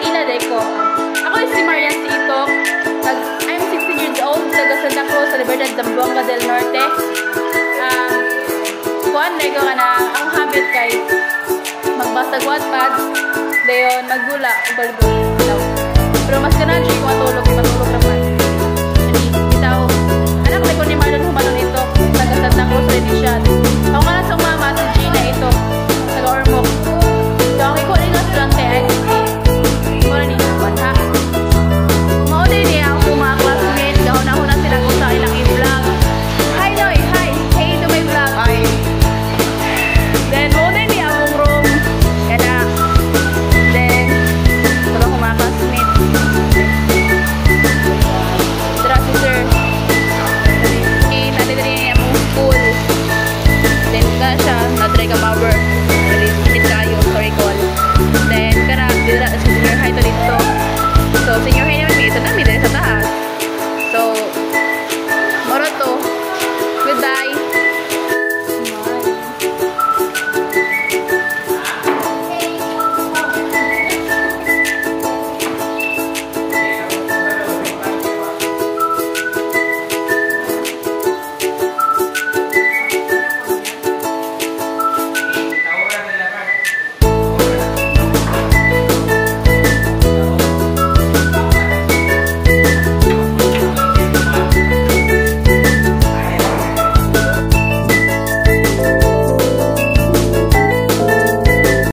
Ila Deco. Ako si Marian Sito. I'm 16 years old, taga Santa Cruz, sa Libertad, Zamboanga del Norte. Kuan Deco ka na, ang habit kay magbasag Wattpad, dayon maggula, ugal-ugal. Pero mas kanan siya kung matulog naman. Bitaw, anak Deco ni Marlon Humalon ito, taga Santa Cruz rin siya. Ako ka na sa mama, si Gina ito, taga Ormoc. So, ang ikaw rin lang silang kay ICC. Ikaw na niya, ha? Mauna niya ang mga classmates, gahon-ahon sila kung sa ilang i-vlog. Hi, Noy! Hi! Hey to my vlog! Hi! Then, mauna niya ang room. Kaya then, ito lang mga classmates. Tara, si sir. Okay, natin rin niya ang school. Then, ka siya, na-try ka power. Sorry, call. Then, kara, dila, senior high to dito. So, senior high